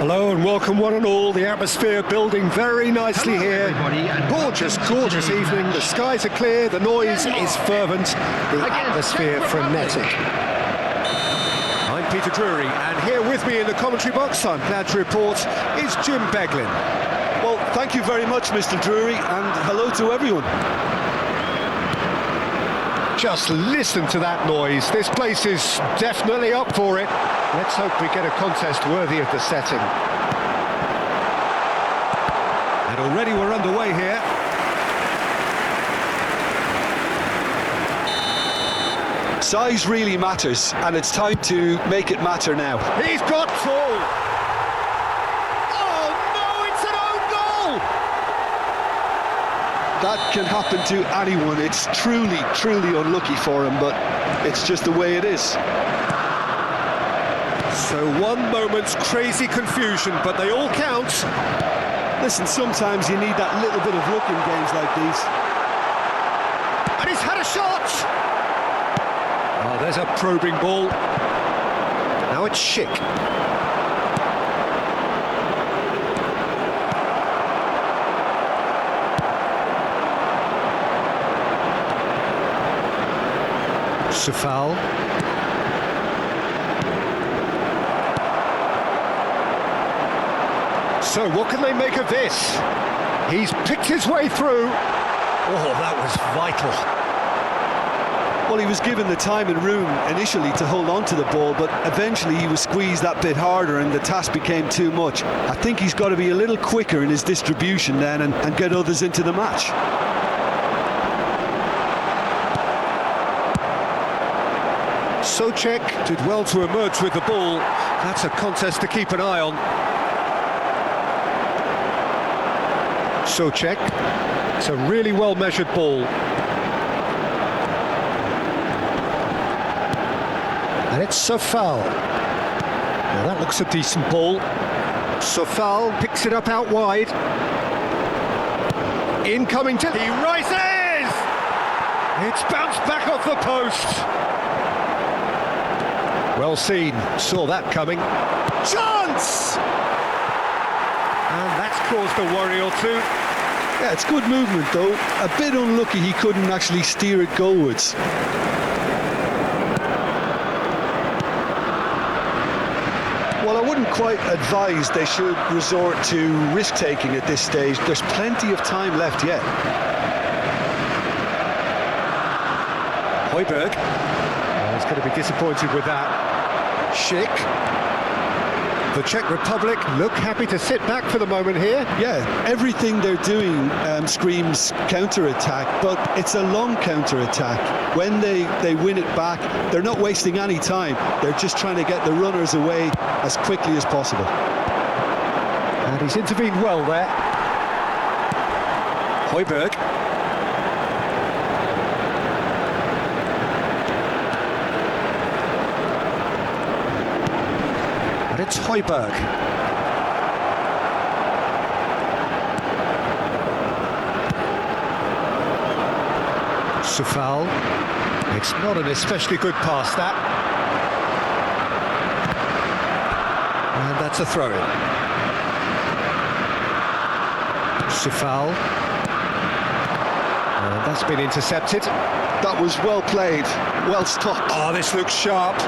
Hello and welcome one and all. The atmosphere building very nicely here. Gorgeous, gorgeous evening. The skies are clear, the noise is fervent, the atmosphere frenetic. I'm Peter Drury, and here with me in the commentary box, I'm glad to report, is Jim Beglin. Well, thank you very much, Mr. Drury, and hello to everyone. Just listen to that noise. This place is definitely up for it. Let's hope we get a contest worthy of the setting. And already we're underway here. Size really matters, and it's time to make it matter now. He's got full. Oh no, it's an own goal! That can happen to anyone. It's truly, truly unlucky for him, but it's just the way it is. So one moment's crazy confusion, but they all count. Listen, sometimes you need that little bit of luck in games like these. And he's had a shot! Oh, there's a probing ball. Now it's Schick. Safal. So what can they make of this? He's picked his way through. Oh, that was vital. Well, he was given the time and room initially to hold on to the ball, but eventually he was squeezed that bit harder and the task became too much. I think he's got to be a little quicker in his distribution then and get others into the match. Socek did well to emerge with the ball. That's a contest to keep an eye on. Socek, it's a really well-measured ball. And it's Safal. Now that looks a decent ball. Safal picks it up out wide. Incoming to... He rises! It's bounced back off the post. Well seen, saw that coming. Chance! And that's caused a worry or two. Yeah, it's good movement though. A bit unlucky he couldn't actually steer it goalwards. Well, I wouldn't quite advise they should resort to risk-taking at this stage. There's plenty of time left yet. Højbjerg. Oh, he's going to be disappointed with that. Schick. The Czech Republic look happy to sit back for the moment here. Yeah, everything they're doing screams counter-attack, but it's a long counter-attack. When they win it back, they're not wasting any time. They're just trying to get the runners away as quickly as possible. And he's intervened well there. Højbjerg. And it's Højbjerg. Safal. It's not an especially good pass, that. And that's a throw-in. Safal. And that's been intercepted. That was well played, well stopped. Oh, this looks sharp.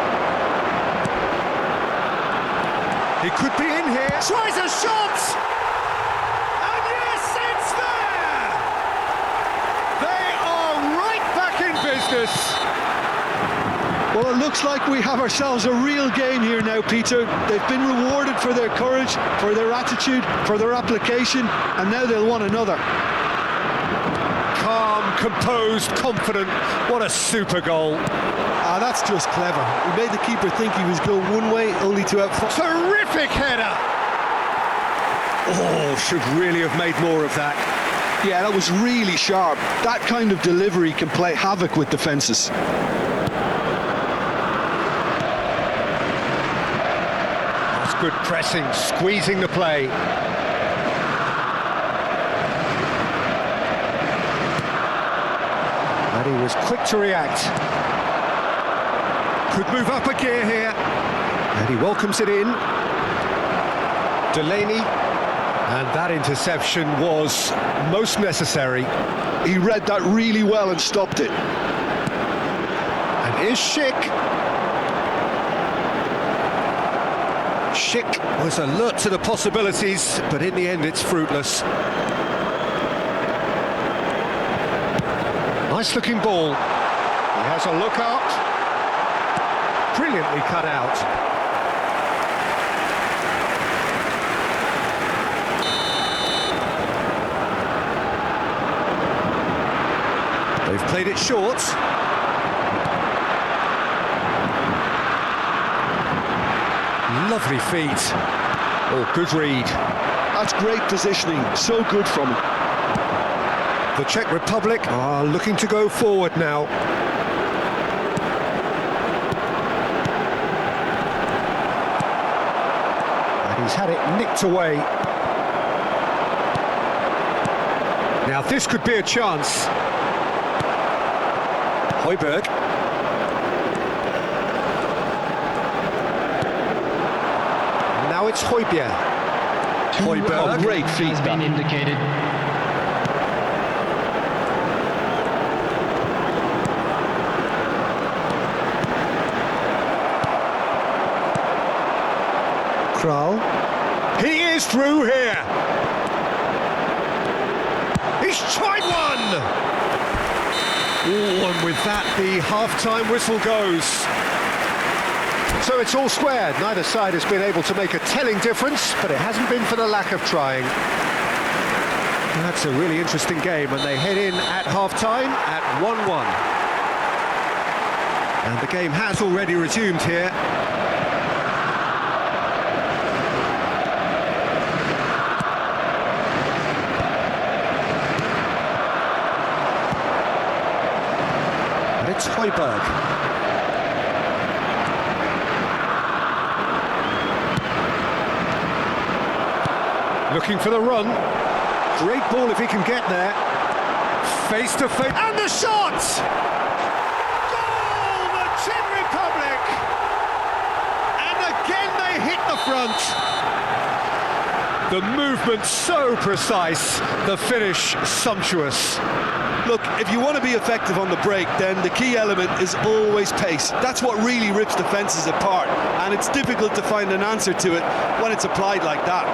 He could be in here. Tries a shot! And yes, it's there! They are right back in business. Well, it looks like we have ourselves a real game here now, Peter. They've been rewarded for their courage, for their attitude, for their application, and now they'll want another. Calm, composed, confident. What a super goal. That's just clever. He made the keeper think he was going one way, only to out. Terrific header! Oh, should really have made more of that. Yeah, that was really sharp. That kind of delivery can play havoc with defences. That's good pressing, squeezing the play. And he was quick to react. Could move up a gear here. And he welcomes it in. Delaney. And that interception was most necessary. He read that really well and stopped it. And here's Schick. Schick was alert to the possibilities, but in the end it's fruitless. Nice looking ball. He has a look up. Brilliantly cut out. They've played it short. Lovely feet. Oh, good read. That's great positioning. So good from him. The Czech Republic are looking to go forward now. And he's had it nicked away. Now this could be a chance. Højbjerg. Now it's Højbjerg. Højbjerg. Oh, great feet. Has been indicated. Kral. He is through here. He's tried one. Oh, and with that, the half-time whistle goes. So it's all squared. Neither side has been able to make a telling difference, but it hasn't been for the lack of trying. That's a really interesting game, and they head in at half-time at 1-1. And the game has already resumed here. It's Højbjerg. Looking for the run. Great ball if he can get there. Face to face. And the shot! Goal! The Czech Republic! And again they hit the front. The movement so precise. The finish sumptuous. Look, if you want to be effective on the break, then the key element is always pace. That's what really rips defences apart, and it's difficult to find an answer to it when it's applied like that.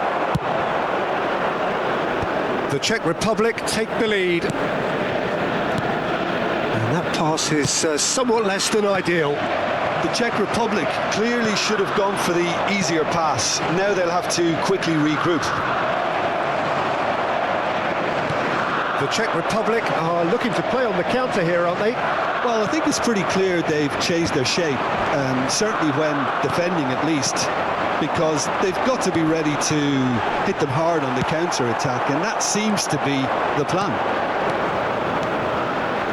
The Czech Republic take the lead. And that pass is somewhat less than ideal. The Czech Republic clearly should have gone for the easier pass. Now they'll have to quickly regroup. The Czech Republic are looking to play on the counter here, aren't they? Well, I think it's pretty clear they've changed their shape, certainly when defending at least, because they've got to be ready to hit them hard on the counter-attack, and that seems to be the plan.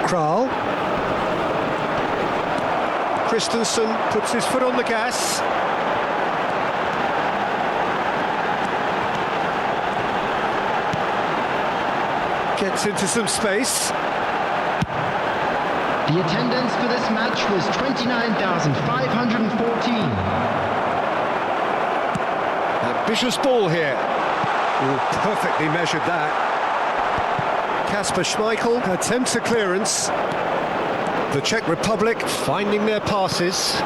Kral. Christensen puts his foot on the gas. Gets into some space. The attendance for this match was 29,514. Ambitious ball here. Oh, perfectly measured that. Kasper Schmeichel attempts a clearance. The Czech Republic finding their passes.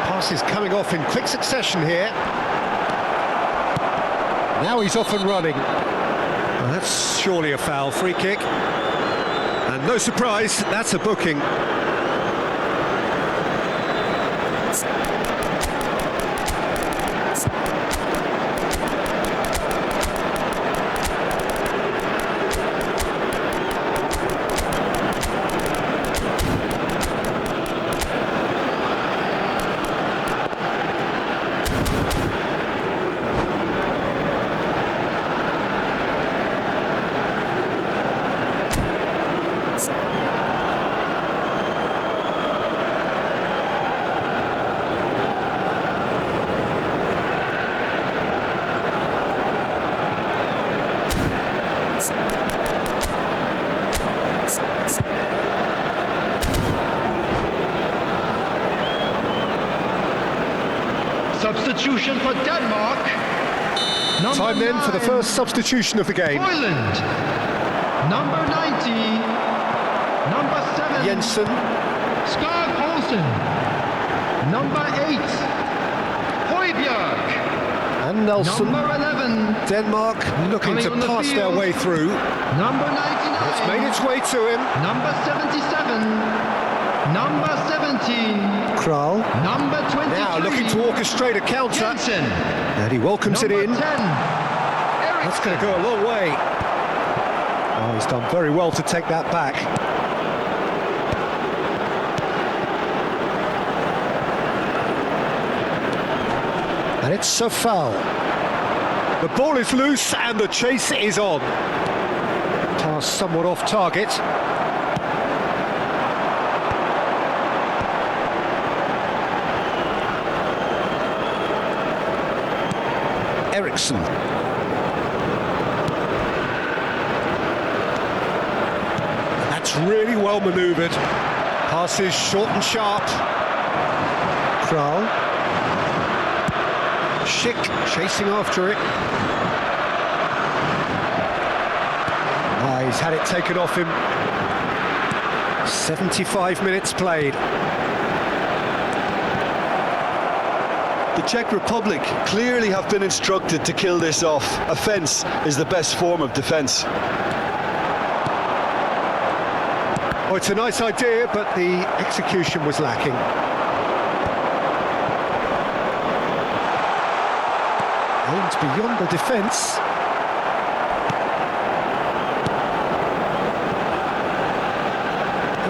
Passes coming off in quick succession here. Now he's off and running. Well, that's surely a foul. Free kick. And no surprise, that's a booking. Substitution for Denmark. Time then for the first substitution of the game. Ireland. Number 90. Number 7. Jensen. Skar Olsen. Number 8. Højbjerg. And Nelson. Number 11. Denmark looking to pass their way through. Number 99. It's made its way to him. Number 77. Number 17. Kral. Number 23. Now looking to orchestrate a counter. Jensen. And he welcomes Number it in. 10. That's going to go a long way. Oh, he's done very well to take that back. And it's a foul. The ball is loose and the chase is on. Pass somewhat off target. Eriksson. That's really well manoeuvred. Passes short and sharp. Kral. Schick chasing after it. Ah, he's had it taken off him. 75 minutes played. The Czech Republic clearly have been instructed to kill this off. Offence is the best form of defence. Oh, it's a nice idea, but the execution was lacking. Aimed beyond the defence.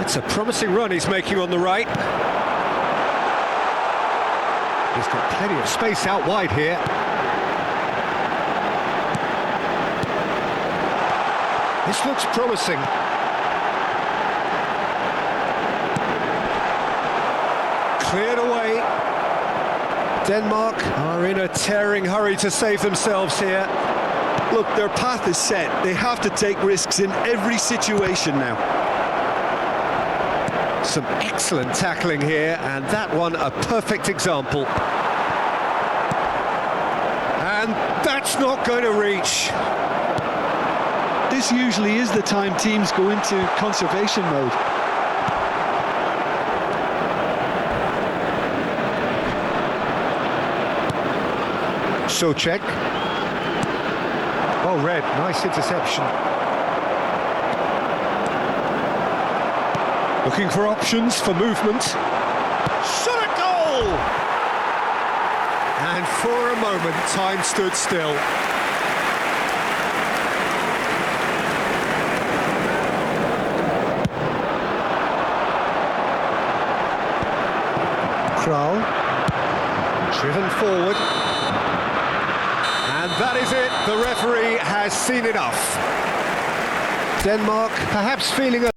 It's a promising run he's making on the right. He's got plenty of space out wide here. This looks promising. Cleared away. Denmark are in a tearing hurry to save themselves here. Look, their path is set. They have to take risks in every situation now. Some excellent tackling here, and that one a perfect example. And that's not going to reach. This usually is the time teams go into conservation mode. Souček. Well read, nice interception. Looking for options for movement. Shot at goal! And for a moment, time stood still. Kral. Driven forward. And that is it. The referee has seen enough. Denmark perhaps feeling a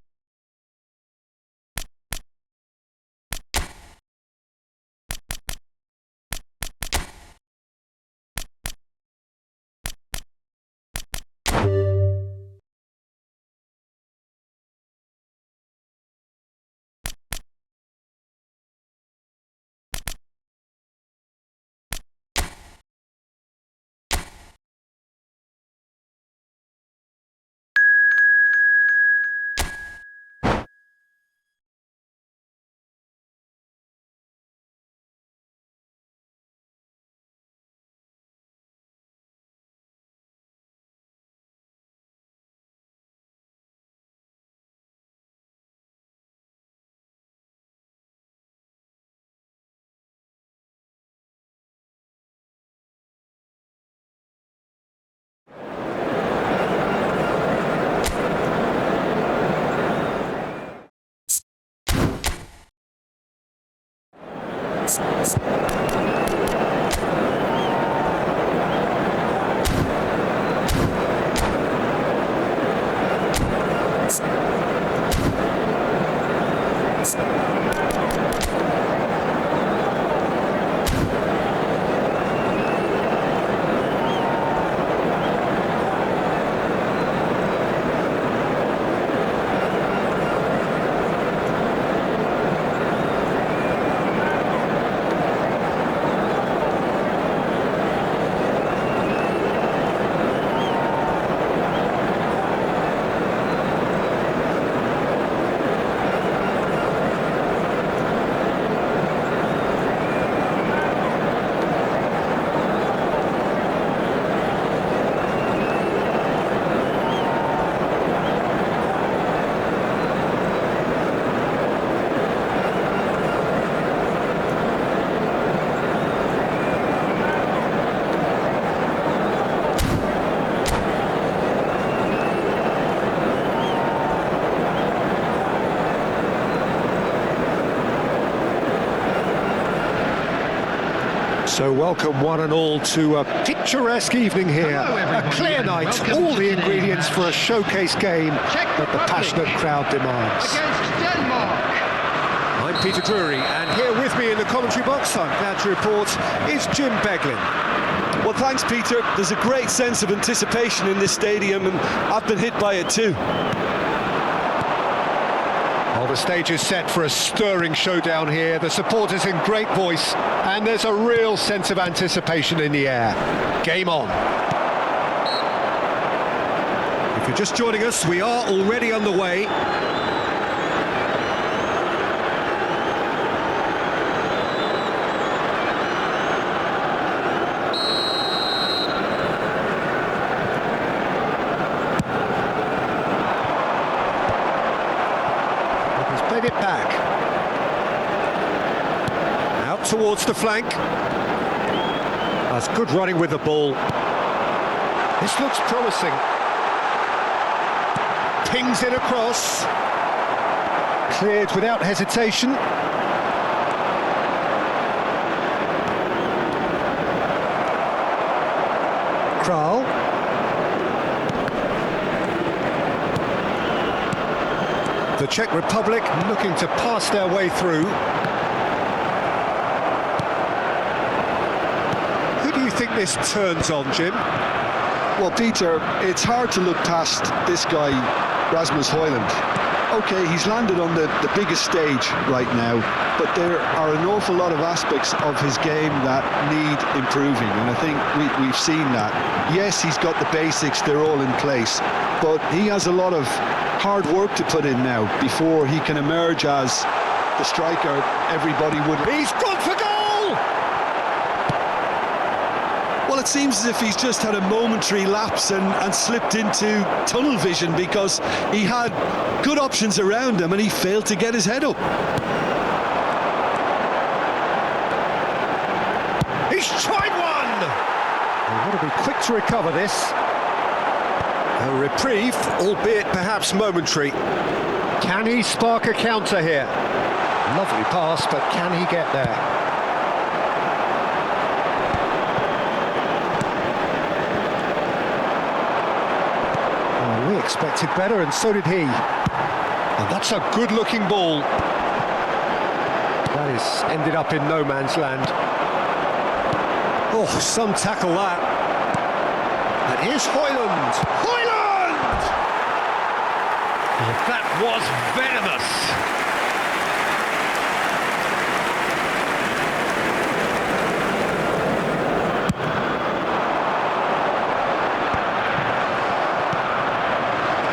So welcome one and all to a picturesque evening here, a clear night, all the ingredients for a showcase game that the passionate crowd demands. Against Denmark. I'm Peter Drury, and here with me in the commentary box, I'm glad to report, is Jim Beglin. Well, thanks, Peter. There's a great sense of anticipation in this stadium, and I've been hit by it too. Well, the stage is set for a stirring showdown here. The supporters in great voice, and there's a real sense of anticipation in the air. Game on. If you're just joining us, we are already underway. Played it back. Out towards the flank. That's good running with the ball. This looks promising. Pings it across. Cleared without hesitation. Kral. The Czech Republic looking to pass their way through. Who do you think this turns on, Jim? Well, Peter, it's hard to look past this guy, Rasmus Højlund. OK, he's landed on the biggest stage right now, but there are an awful lot of aspects of his game that need improving, and I think we've seen that. Yes, he's got the basics, they're all in place, but he has a lot of hard work to put in now before he can emerge as the striker everybody would. He's gone for goal! Well, it seems as if he's just had a momentary lapse and slipped into tunnel vision, because he had good options around him and he failed to get his head up. He's tried one! They want to be quick to recover this. A reprieve, albeit perhaps momentary. Can he spark a counter here? Lovely pass, but can he get there? Oh, we expected better, and so did he. And that's a good-looking ball. That is ended up in no man's land. Oh, some tackle that. And here's Højlund. Højlund! Oh, that was venomous.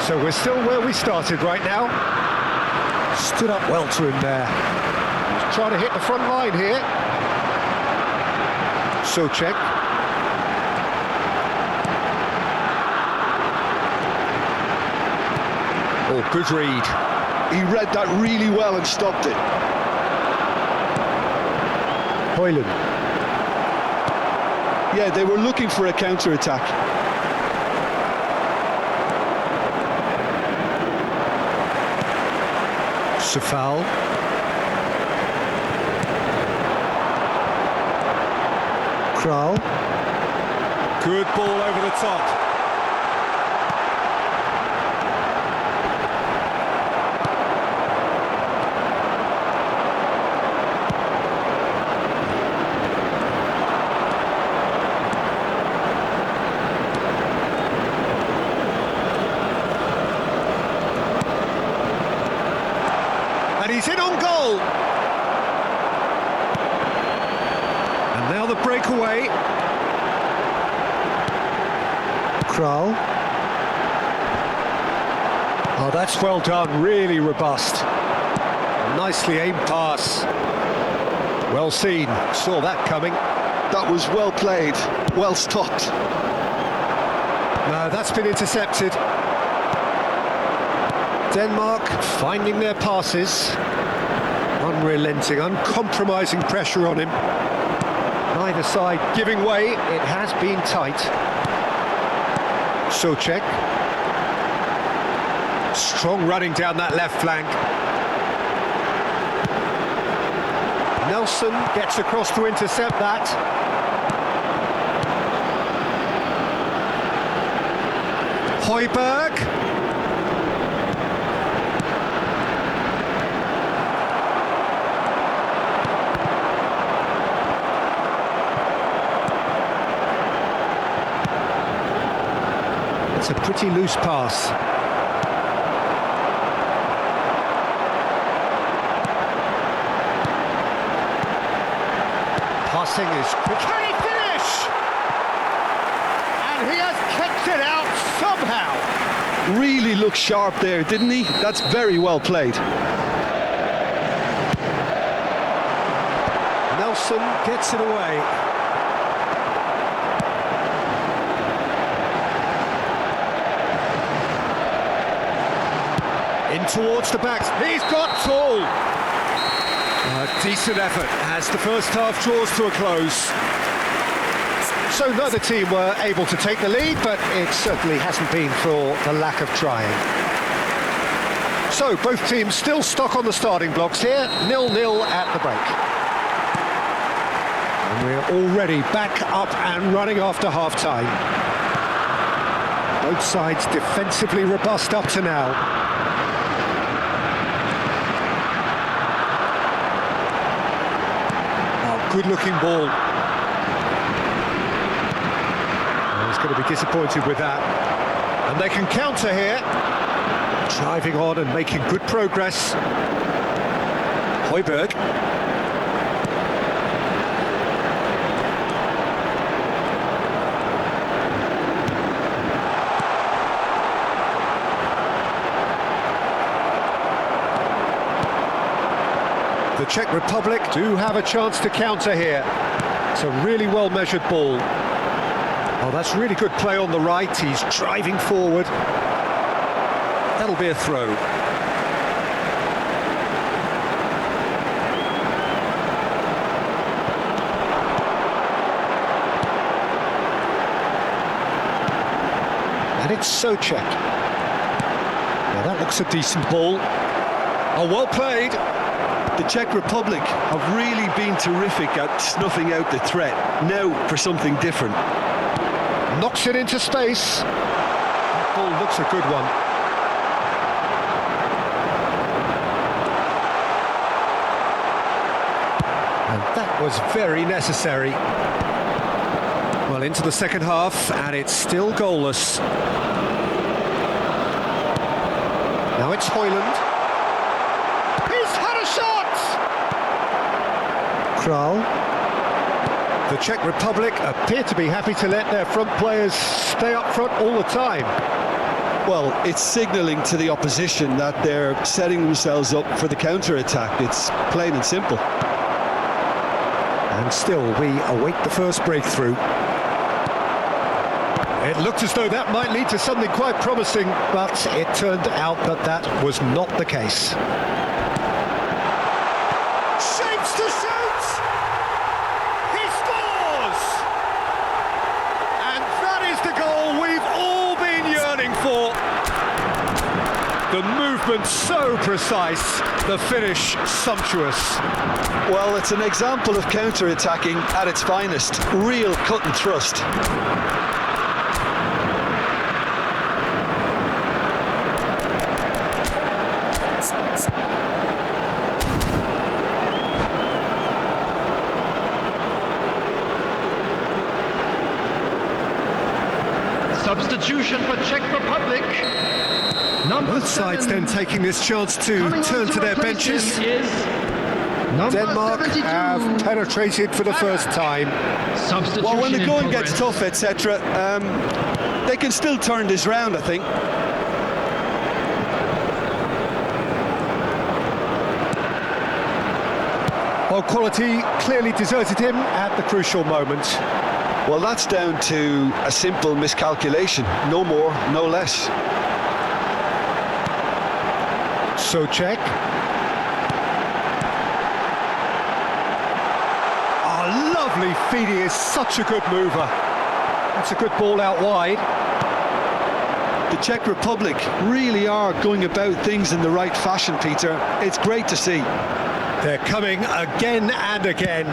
So we're still where we started right now. Stood up well to him there. He's trying to hit the front line here. Souček. Oh, good read. He read that really well and stopped it. Højlund. Yeah, they were looking for a counter-attack. Foul. Kral. Good ball over the top. And he's in on goal. And now the breakaway. Kral. Oh, that's well done, really robust. Nicely aimed pass. Well seen, saw that coming. That was well played, well stopped. No, that's been intercepted. Denmark finding their passes. Unrelenting, uncompromising pressure on him. Neither side giving way, it has been tight. Socek. Strong running down that left flank. Nelson gets across to intercept that. Højbjerg. It's a pretty loose pass. Passing is quick. Can he finish? And he has kept it out somehow. Really looked sharp there, didn't he? That's very well played. Nelson gets it away. In towards the backs. He's got tall. A decent effort as the first half draws to a close. So neither team were able to take the lead, but it certainly hasn't been for the lack of trying. So both teams still stuck on the starting blocks here, 0-0 at the break. And we're already back up and running after half-time. Both sides defensively robust up to now. Good-looking ball. Oh, he's going to be disappointed with that. And they can counter here. Driving on and making good progress. Højbjerg. The Czech Republic do have a chance to counter here. It's a really well-measured ball. Oh, that's really good play on the right. He's driving forward. That'll be a throw. And it's Socek. Now that looks a decent ball. Oh, well played. The Czech Republic have really been terrific at snuffing out the threat. Now for something different. Knocks it into space. That ball looks a good one. And that was very necessary. Well, into the second half, and it's still goalless. Now it's Højlund. Kral. The Czech Republic appear to be happy to let their front players stay up front all the time. Well, it's signalling to the opposition that they're setting themselves up for the counter-attack. It's plain and simple. And still, we await the first breakthrough. It looked as though that might lead to something quite promising, but it turned out that that was not the case. Shapes to shoot! He scores! And that is the goal we've all been yearning for. The movement movement so precise, the finish sumptuous. Well, it's an example of counter-attacking at its finest. Real cut and thrust. Substitution for Czech Republic. Number Both sides then taking this chance to turn to their benches. Denmark 72. have penetrated for the first time. Substitution Well, when the in going gets progress. tough, etc., they can still turn this round, I think. While quality clearly deserted him at the crucial moment. Well, that's down to a simple miscalculation. No more, no less. So Czech. Oh, lovely feed. He is such a good mover. That's a good ball out wide. The Czech Republic really are going about things in the right fashion, Peter. It's great to see. They're coming again and again.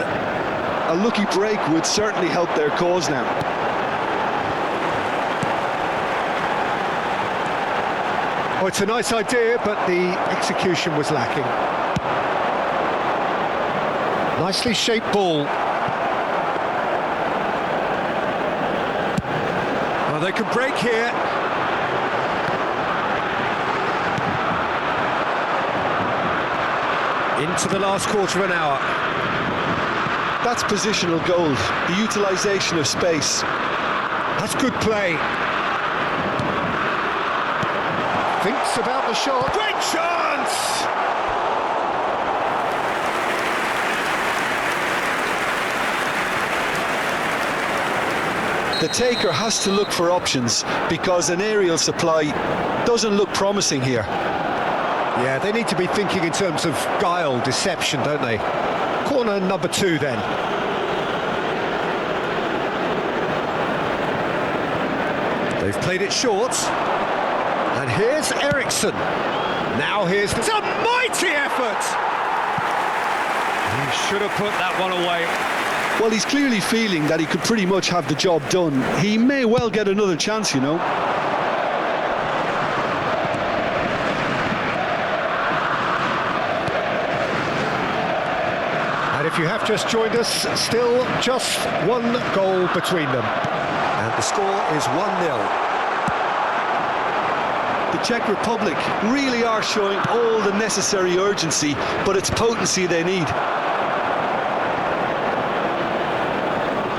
A lucky break would certainly help their cause now. Oh, it's a nice idea, but the execution was lacking. Nicely shaped ball. Well, they can break here. Into the last quarter of an hour. That's positional gold, the utilisation of space. That's good play. Thinks about the shot. Great chance! The taker has to look for options because an aerial supply doesn't look promising here. Yeah, they need to be thinking in terms of guile, deception, don't they? Corner number 2 then. They've played it short. And here's Eriksson. Now here's... It's a mighty effort! He should have put that one away. Well, he's clearly feeling that he could pretty much have the job done. He may well get another chance, you know. And if you have just joined us, still just one goal between them. And the score is 1-0. The Czech Republic really are showing all the necessary urgency, but it's potency they need.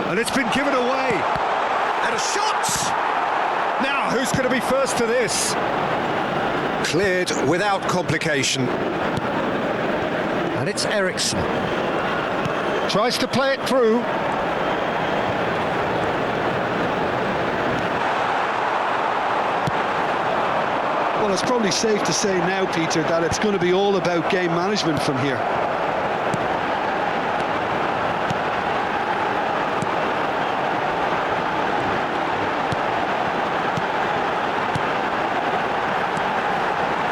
And it's been given away. And a shot! Now, who's going to be first to this? Cleared without complication. And it's Eriksson. Tries to play it through. Well, it's probably safe to say now, Peter, that it's going to be all about game management from here.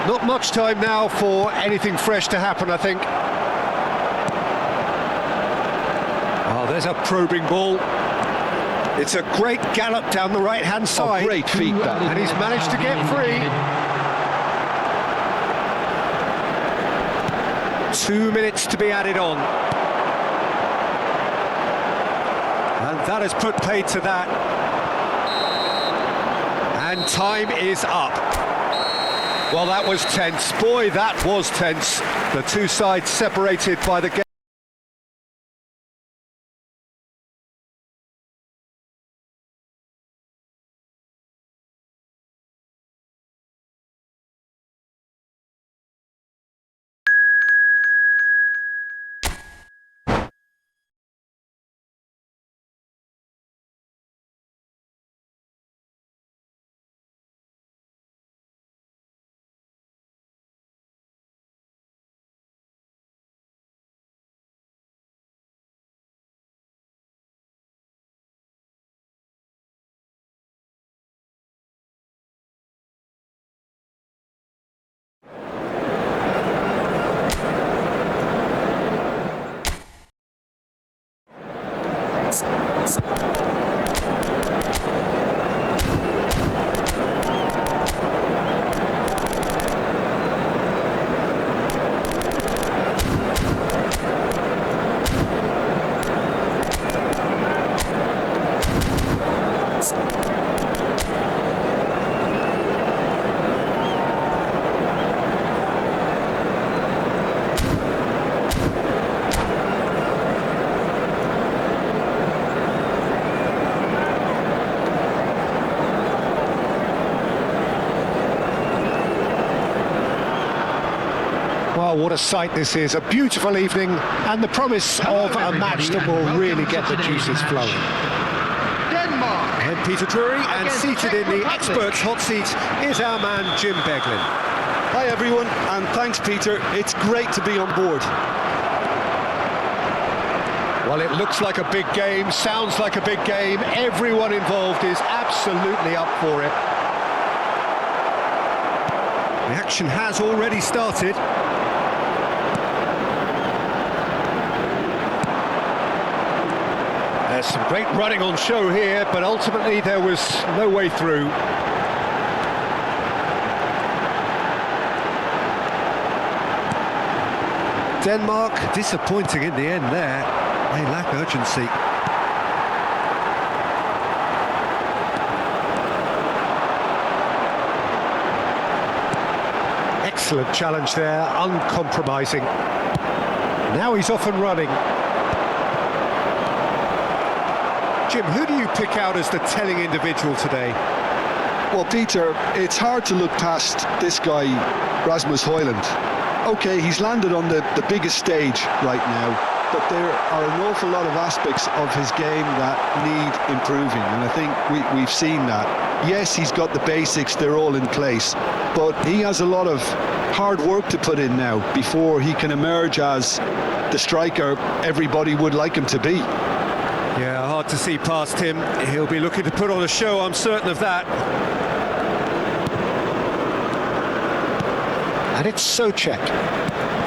Not much time now for anything fresh to happen, I think. Oh, there's a probing ball. It's a great gallop down the right-hand side. Oh, great feet, that. And he's managed to get free. 2 minutes to be added on. And that has put paid to that. And time is up. Well, that was tense. Boy, that was tense. The two sides separated by the gate. Well, what a sight this is. A beautiful evening and the promise of a match that will really get the juices flowing. Denmark. I'm Peter Drury, and Against seated Czech in the Republic. experts' hot seat is our man Jim Beglin. Hi everyone, and thanks Peter. It's great to be on board. Well, it looks like a big game, sounds like a big game. Everyone involved is absolutely up for it. The action has already started. There's some great running on show here, but ultimately there was no way through. Denmark disappointing in the end there. They lack urgency. Excellent challenge there, uncompromising. Now he's off and running. Jim, who do you pick out as the telling individual today? Well, Peter, it's hard to look past this guy, Rasmus Højlund. OK, he's landed on the biggest stage right now, but there are an awful lot of aspects of his game that need improving, and I think we've seen that. Yes, he's got the basics, they're all in place, but he has a lot of hard work to put in now before he can emerge as the striker everybody would like him to be. Yeah, hard to see past him. He'll be looking to put on a show, I'm certain of that. And it's Souček,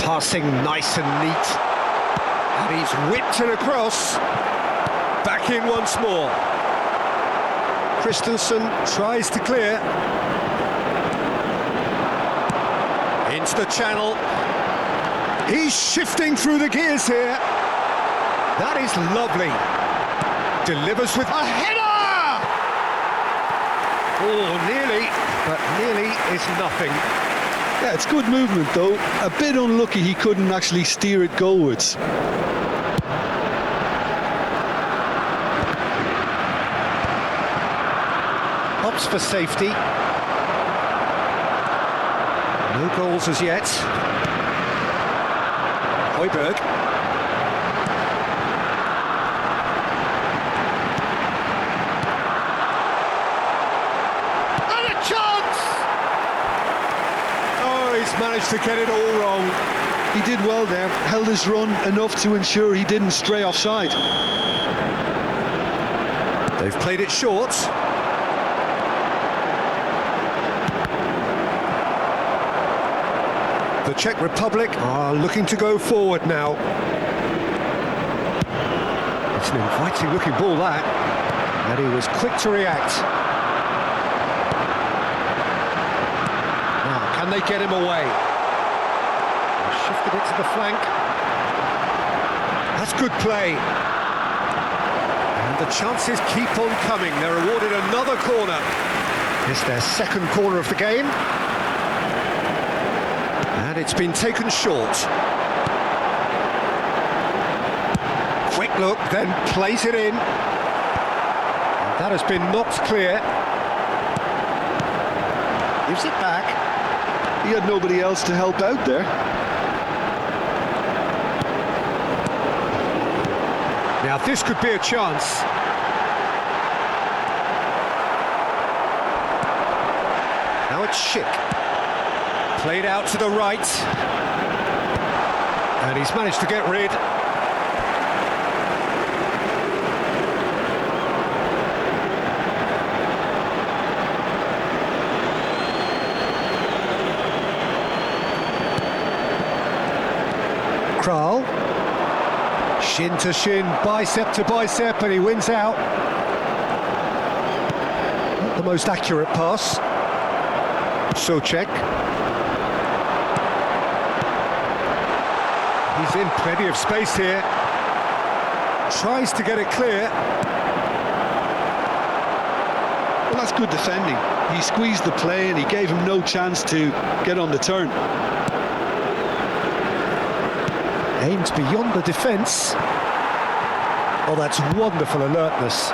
passing nice and neat. And he's whipped it across. Back in once more. Christensen tries to clear. Into the channel. He's shifting through the gears here. That is lovely. Delivers with a header! Oh, nearly, but nearly is nothing. Yeah, it's good movement though. A bit unlucky he couldn't actually steer it goalwards. Opts for safety. No goals as yet. Højbjerg. And a chance! Oh, he's managed to get it all wrong. He did well there, held his run enough to ensure he didn't stray offside. They've played it short. The Czech Republic are looking to go forward now. It's an inviting looking ball that, and he was quick to react. Now, can they get him away? They've shifted it to the flank. That's good play. And the chances keep on coming. They're awarded another corner. It's their second corner of the game. And it's been taken short. Quick look, then plays it in. And that has been knocked clear. Gives it back. He had nobody else to help out there. Now this could be a chance. Now it's Schick. Played out to the right. And he's managed to get rid. Kral. Shin to shin, bicep to bicep, and he wins out. Not the most accurate pass. Souček. He's in plenty of space here. Tries to get it clear. Well, that's good defending. He squeezed the play and he gave him no chance to get on the turn. Aimed beyond the defence. Oh, that's wonderful alertness.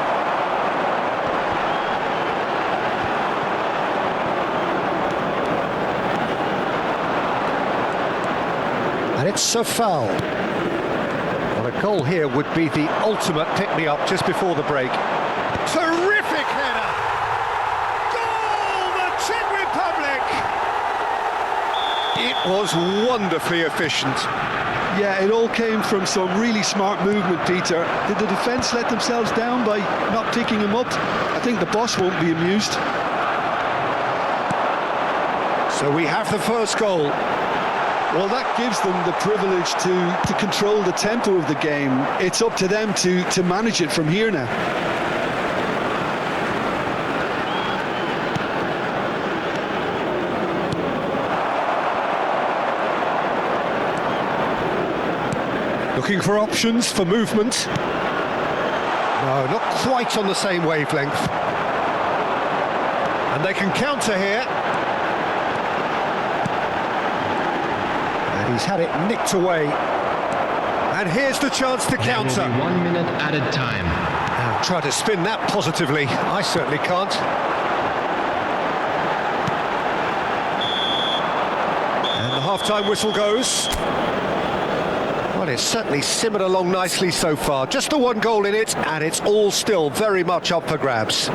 And it's a foul. Well, a goal here would be the ultimate pick-me-up just before the break. Terrific header! Goal, the Czech Republic! It was wonderfully efficient. Yeah, it all came from some really smart movement, Peter. Did the defence let themselves down by not picking him up? I think the boss won't be amused. So we have the first goal. Well, that gives them the privilege to control the tempo of the game. It's up to them to manage it from here now. Looking for options for movement. No, not quite on the same wavelength. And they can counter here. And he's had it nicked away. And here's the chance to counter. There will be 1 minute added time. Now try to spin that positively. I certainly can't. And the half-time whistle goes. Well, it's certainly simmered along nicely so far. Just the one goal in it, and it's all still very much up for grabs.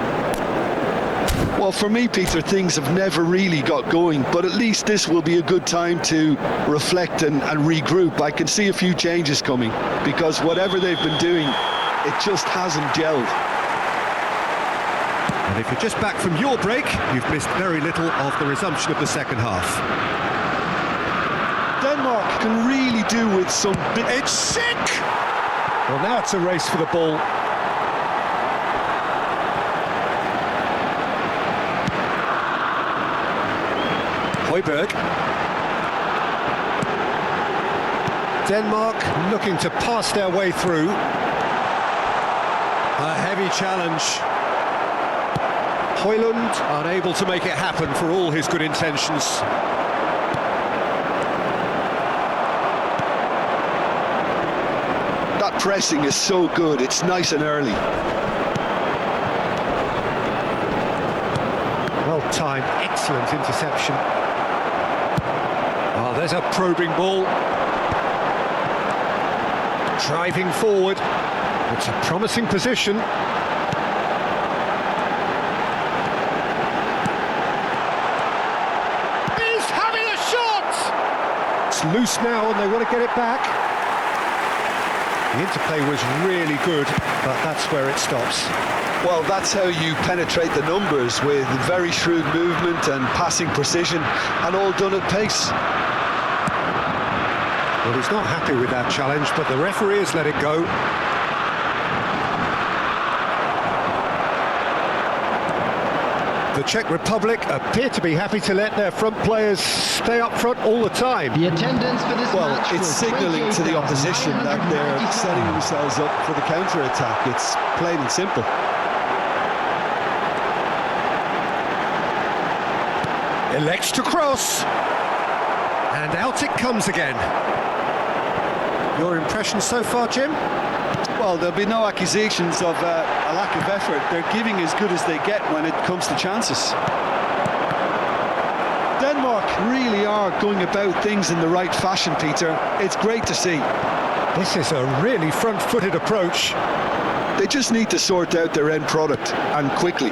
Well, for me, Peter, things have never really got going, but at least this will be a good time to reflect and regroup. I can see a few changes coming, because whatever they've been doing, it just hasn't gelled. And if you're just back from your break, you've missed very little of the resumption of the second half. Denmark can really do with some... It's sick! Well, now it's a race for the ball. Højbjerg. Denmark looking to pass their way through. A heavy challenge. Højlund unable to make it happen for all his good intentions. That pressing is so good, it's nice and early. Well timed, excellent interception. Oh, there's a probing ball. Driving forward. It's a promising position. He's having a shot! It's loose now and they want to get it back. The interplay was really good, but that's where it stops. Well, that's how you penetrate the numbers, with very shrewd movement and passing precision, and all done at pace. Well, he's not happy with that challenge, but the referee has let it go. The Czech Republic appear to be happy to let their front players stay up front all the time. The attendance for this Well, match it's was signalling to the opposition that they're setting themselves up for the counter-attack. It's plain and simple. Elects to cross. And out it comes again. Your impression so far, Jim? Well, there'll be no accusations of a lack of effort. They're giving as good as they get when it comes to chances. Denmark really are going about things in the right fashion, Peter. It's great to see. This is a really front-footed approach. They just need to sort out their end product, and quickly.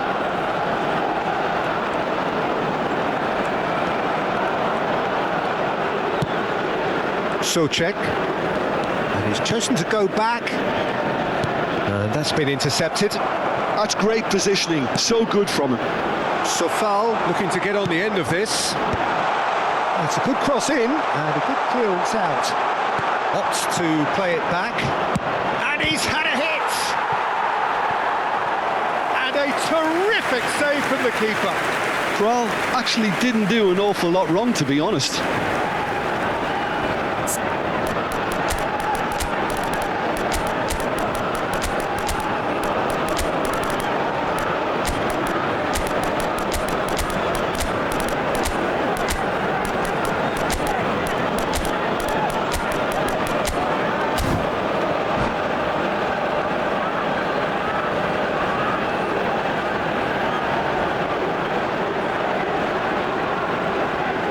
Souček. And he's chosen to go back. And that's been intercepted. That's great positioning, so good from him. Sofal looking to get on the end of this. It's a good cross in and a good clearance out. Opts to play it back. And he's had a hit! And a terrific save from the keeper. Well, actually didn't do an awful lot wrong, to be honest.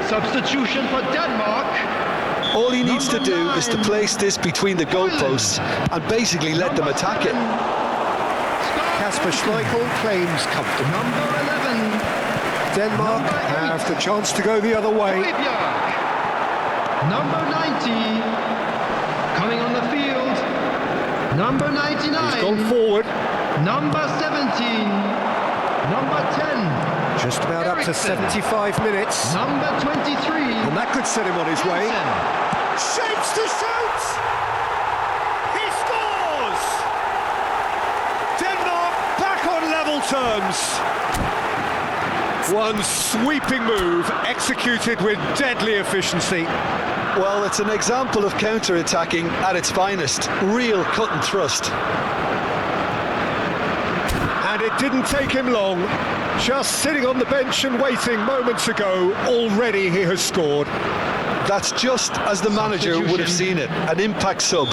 Substitution for Denmark. All he needs to do is to place this between the goalposts and basically let them attack it. Kasper Schmeichel claims comfortable. Number 11. Denmark have the chance to go the other way. Højbjerg. Number 90. Coming on the field. Number 99. He's gone forward. Number 17. Number 10. Just about up to Eriksen. 75 minutes. Number 23. And that could set him on his way. Shapes to shoot! He scores! Denmark back on level terms. One sweeping move executed with deadly efficiency. Well, it's an example of counter-attacking at its finest. Real cut and thrust. And it didn't take him long. Just sitting on the bench and waiting moments ago, already he has scored. That's just as the manager would have seen it, an impact sub.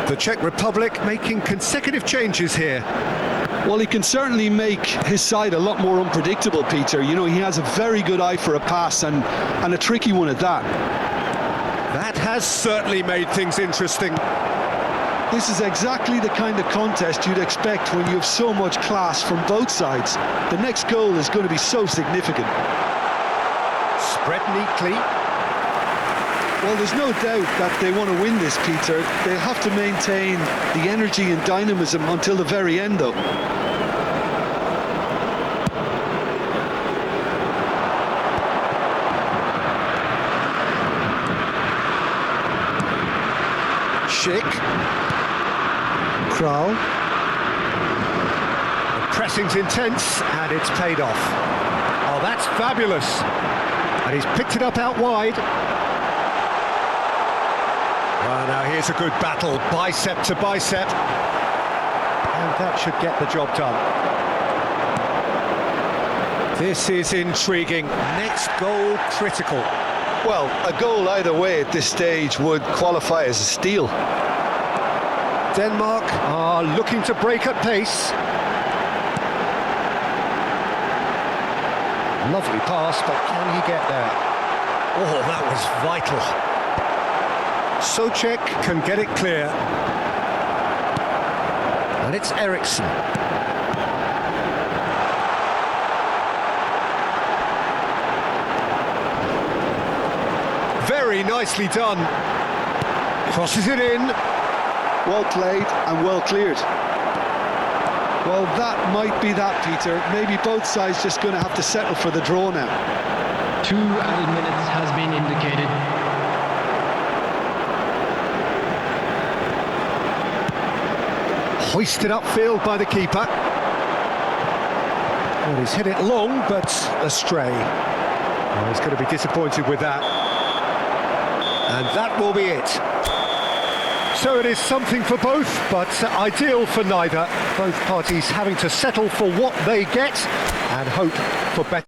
The Czech Republic making consecutive changes here. Well, he can certainly make his side a lot more unpredictable, Peter. You know, he has a very good eye for a pass and a tricky one at that. That has certainly made things interesting. This is exactly the kind of contest you'd expect when you have so much class from both sides. The next goal is going to be so significant. Spread neatly. Well, there's no doubt that they want to win this, Peter. They'll have to maintain the energy and dynamism until the very end, though. Schick. Kral. The pressing's intense and it's paid off. Oh, that's fabulous. And he's picked it up out wide. Well, now here's a good battle, bicep to bicep. And that should get the job done. This is intriguing. Next goal critical. Well, a goal either way at this stage would qualify as a steal. Denmark are looking to break at pace. Lovely pass, but can he get there? Oh, that was vital. Souček can get it clear. And it's Eriksen. Very nicely done. Crosses it in. Well played and well cleared. Well, that might be that, Peter. Maybe both sides just going to have to settle for the draw now. 2 added minutes has been indicated. Hoisted upfield by the keeper. Well, he's hit it long, but astray. Well, he's going to be disappointed with that. And that will be it. So it is something for both, but ideal for neither. Both parties having to settle for what they get and hope for better.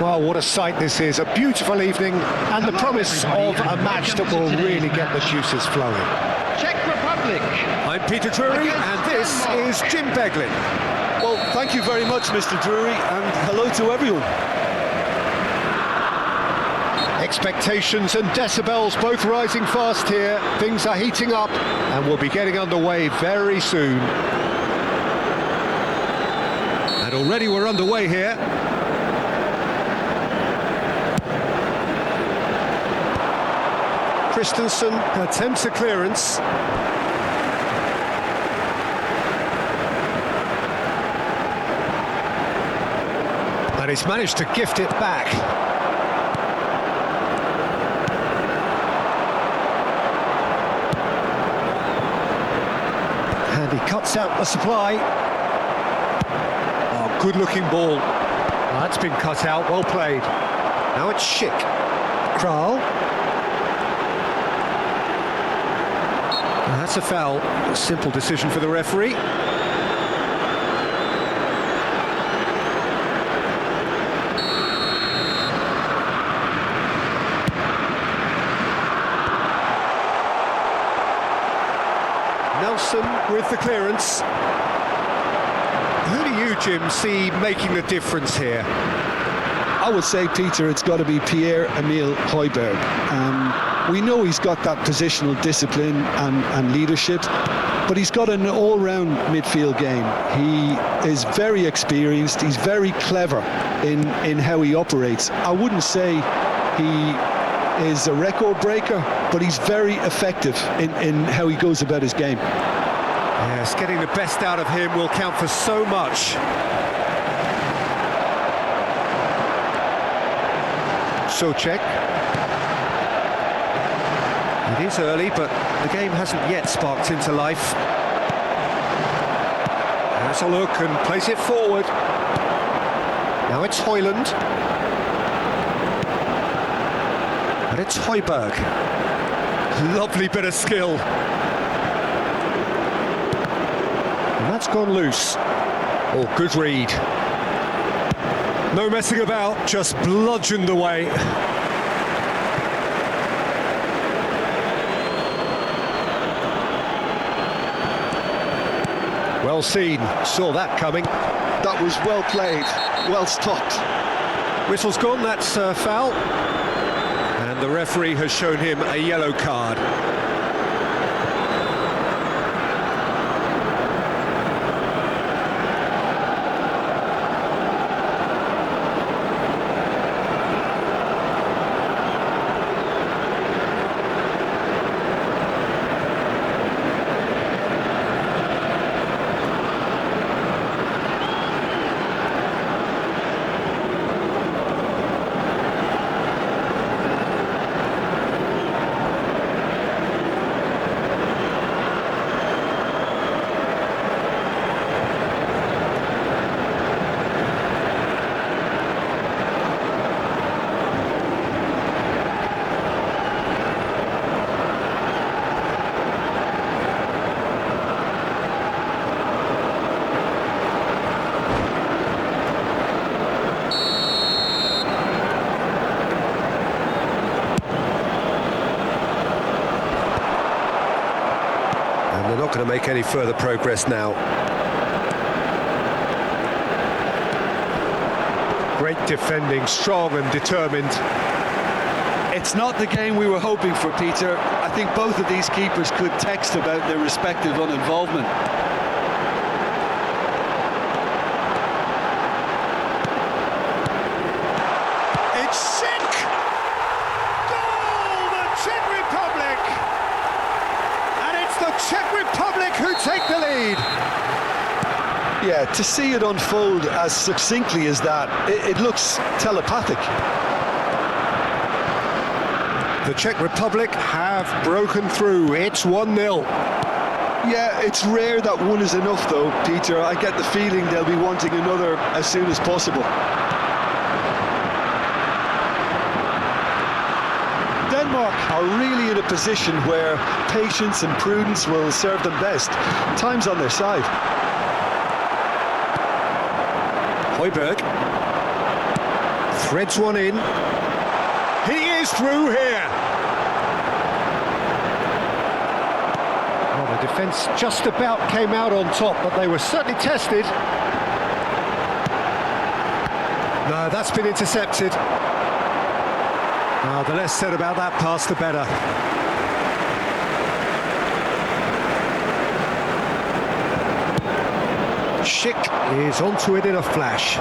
Well, what a sight this is. A beautiful evening and the promise of a match that will really get the juices flowing. Czech Republic. I'm Peter Drury and this is Jim Beglin. Well, thank you very much, Mr. Drury, and hello to everyone. Expectations and decibels both rising fast here. Things are heating up and we'll be getting underway very soon. And already we're underway here. Christensen attempts a clearance. And he's managed to gift it back. And he cuts out the supply. Oh, good-looking ball. Well, that's been cut out, well played. Now it's Schick. Kral. That's a foul. A simple decision for the referee. Nelson with the clearance. Who do you, Jim, see making the difference here? I would say, Peter, it's got to be Pierre-Emile Højbjerg. We know he's got that positional discipline and leadership, but he's got an all-round midfield game. He is very experienced, he's very clever in how he operates. I wouldn't say he is a record breaker, but he's very effective in how he goes about his game. Yes, getting the best out of him will count for so much. Souček. It is early, but the game hasn't yet sparked into life. Has a look and plays it forward. Now it's Højlund. And it's Højbjerg. Lovely bit of skill. And that's gone loose. Oh, good read. No messing about, just bludgeoned away. Well seen, saw that coming. That was well played, well stopped. Whistle's gone, that's a foul. And the referee has shown him a yellow card. They're not going to make any further progress now. Great defending, strong and determined. It's not the game we were hoping for, Peter. I think both of these keepers could text about their respective uninvolvement. It's Schick! Goal! The Czech Republic! And it's the Czech Republic who take the lead. Yeah, to see it unfold as succinctly as that, it looks telepathic. The Czech Republic have broken through. It's 1-0. Yeah, it's rare that one is enough though, Peter. I get the feeling they'll be wanting another as soon as possible. Denmark are really in a position where patience and prudence will serve them best. Time's on their side. Højbjerg. Threads one in. He is through here. Well, the defence just about came out on top, but they were certainly tested. No, that's been intercepted. The less said about that pass, the better. Schick is onto it in a flash.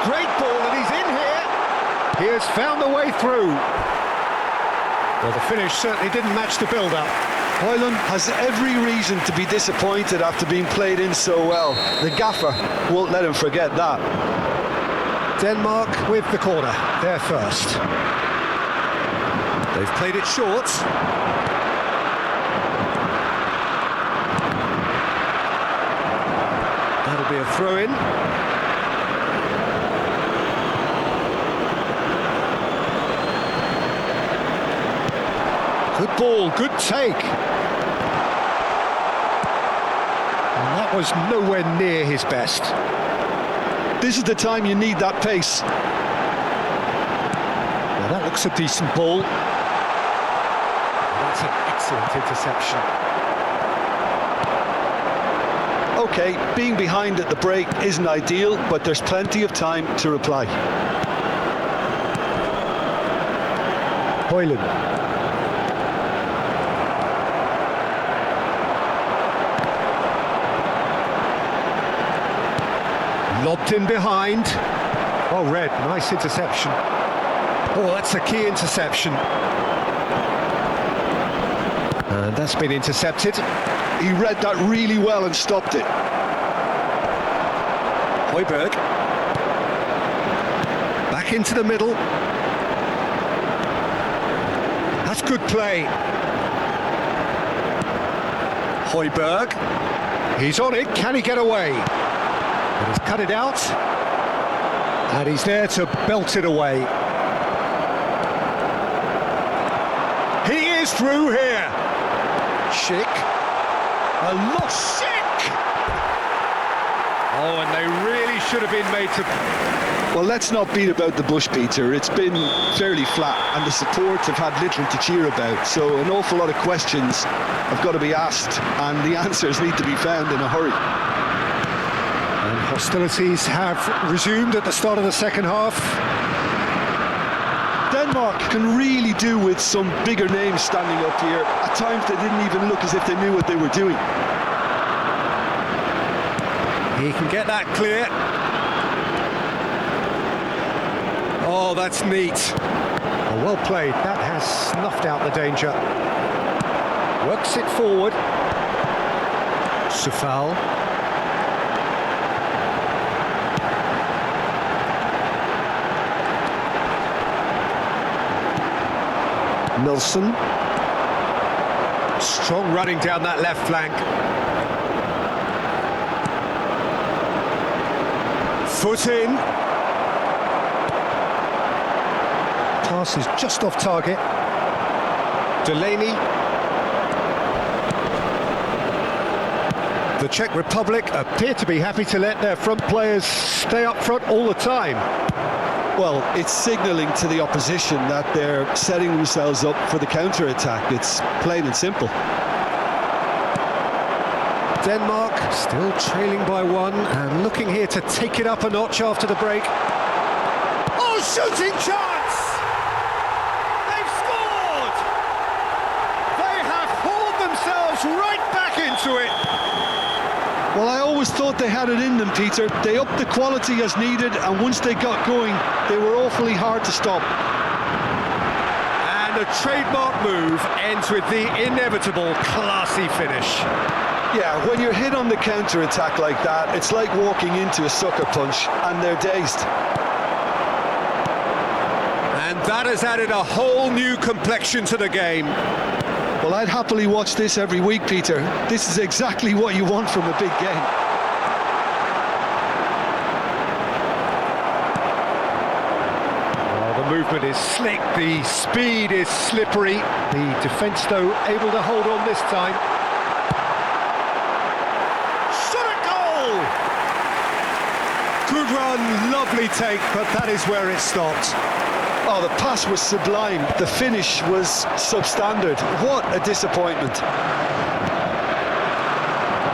Great ball, and he's in here. He has found the way through. Well, the finish certainly didn't match the build-up. Hoyland has every reason to be disappointed after being played in so well. The gaffer won't let him forget that. Denmark with the corner, they're first. They've played it short. That'll be a throw-in. Good ball, good take. And that was nowhere near his best. This is the time you need that pace. Now that looks a decent ball. That's an excellent interception. OK, being behind at the break isn't ideal, but there's plenty of time to reply. Hoyland. Lobbed in behind. Oh, Red, nice interception. Oh, that's a key interception. And that's been intercepted. He read that really well and stopped it. Højbjerg. Back into the middle. That's good play. Højbjerg. He's on it. Can he get away? But he's cut it out. And he's there to belt it away. He is through here. Schick. A lot. Schick! Oh, and they really should have been made to... Well, let's not beat about the bush, Peter. It's been fairly flat, and the supports have had little to cheer about. So an awful lot of questions have got to be asked, and the answers need to be found in a hurry. And hostilities have resumed at the start of the second half. Denmark can really do with some bigger names standing up here. At times they didn't even look as if they knew what they were doing. He can get that clear. Oh, that's neat. Oh, well played. That has snuffed out the danger. Works it forward. Sufal. Nilsson. Strong running down that left flank. Foot in. Pass is just off target. Delaney. The Czech Republic appear to be happy to let their front players stay up front all the time. Well, it's signalling to the opposition that they're setting themselves up for the counter-attack. It's plain and simple. Denmark still trailing by one and looking here to take it up a notch after the break. Oh, shooting chance! They've scored! They have hauled themselves right back into it. Well, I always thought they had it in them, Peter. They upped the quality as needed, and once they got going, they were awfully hard to stop. And a trademark move ends with the inevitable classy finish. Yeah, when you're hit on the counter-attack like that, it's like walking into a sucker punch, and they're dazed. And that has added a whole new complexion to the game. Well, I'd happily watch this every week, Peter. This is exactly what you want from a big game. Well, the movement is slick, the speed is slippery. The defence, though, able to hold on this time. Shot a goal! Good run, lovely take, but that is where it stopped. Oh, the pass was sublime. The finish was substandard. What a disappointment.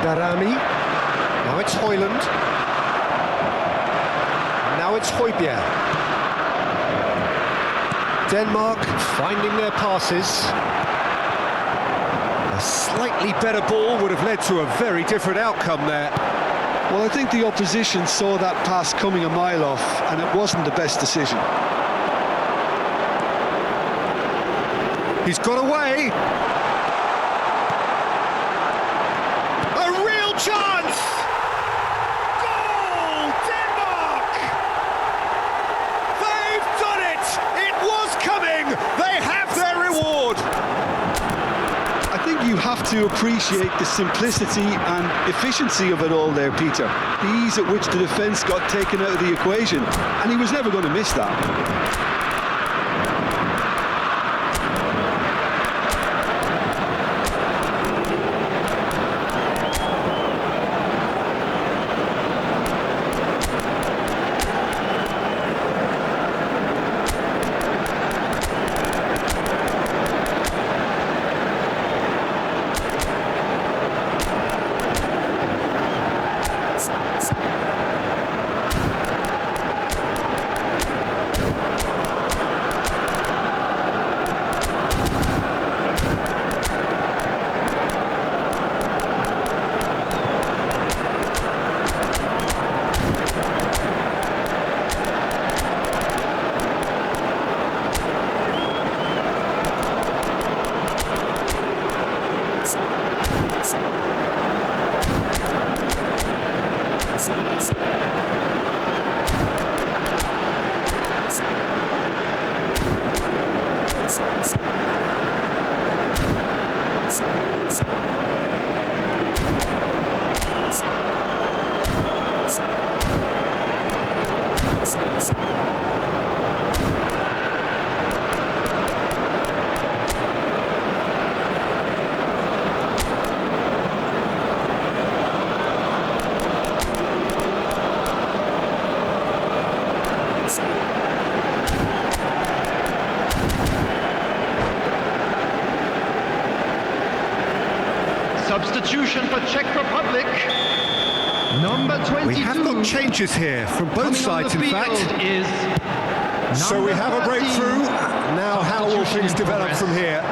Darami. Now it's Højlund. Now it's Højbjerg. Denmark finding their passes. A slightly better ball would have led to a very different outcome there. Well, I think the opposition saw that pass coming a mile off, and it wasn't the best decision. He's got away. A real chance! Goal, Denmark! They've done it! It was coming! They have their reward! I think you have to appreciate the simplicity and efficiency of it all there, Peter. The ease at which the defence got taken out of the equation, and he was never going to miss that. Substitution for Czech Republic. Number 22. We have got changes here from both sides, in fact. Is So we have a breakthrough. Now how will things develop from here?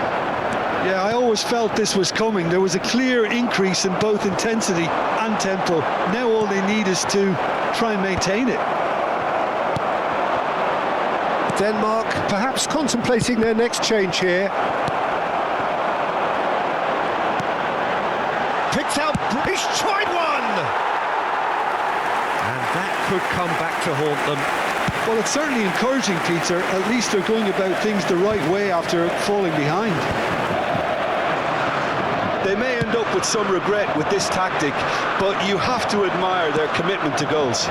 Yeah, I always felt this was coming. There was a clear increase in both intensity and tempo. Now all they need is to try and maintain it. Denmark perhaps contemplating their next change here. Picked out, he's tried one! And that could come back to haunt them. Well, it's certainly encouraging, Peter. At least they're going about things the right way after falling behind. They may end up with some regret with this tactic, but you have to admire their commitment to goals.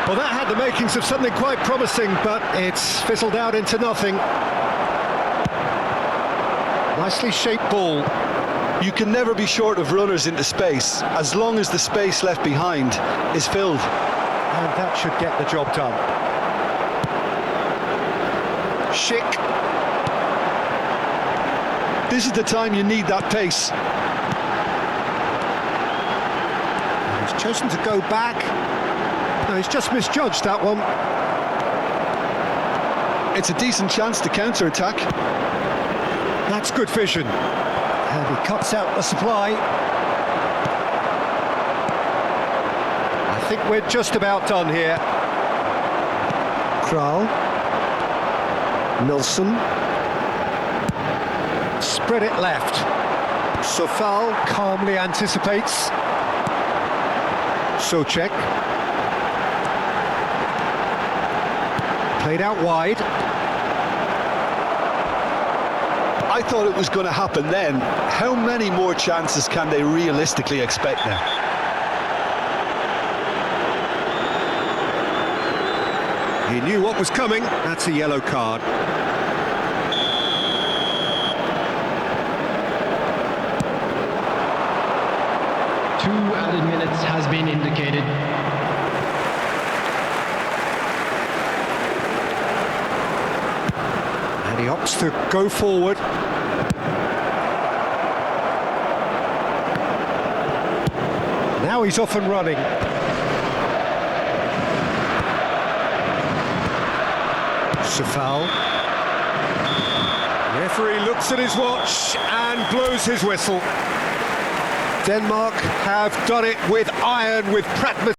Well, that had the makings of something quite promising, but it's fizzled out into nothing. Nicely shaped ball. You can never be short of runners into space, as long as the space left behind is filled. And that should get the job done. Schick. This is the time you need that pace. He's chosen to go back. No, he's just misjudged that one. It's a decent chance to counter-attack. That's good vision. And he cuts out the supply. I think we're just about done here. Kral. Nilsson. Spread it left. Sofal calmly anticipates. Souček. Played out wide. I thought it was going to happen then. How many more chances can they realistically expect now? He knew what was coming. That's a yellow card. 2 added minutes has been indicated. And he opts to go forward. Now he's off and running. It's a foul. Referee looks at his watch and blows his whistle. Denmark have done it with iron, with pragmatism.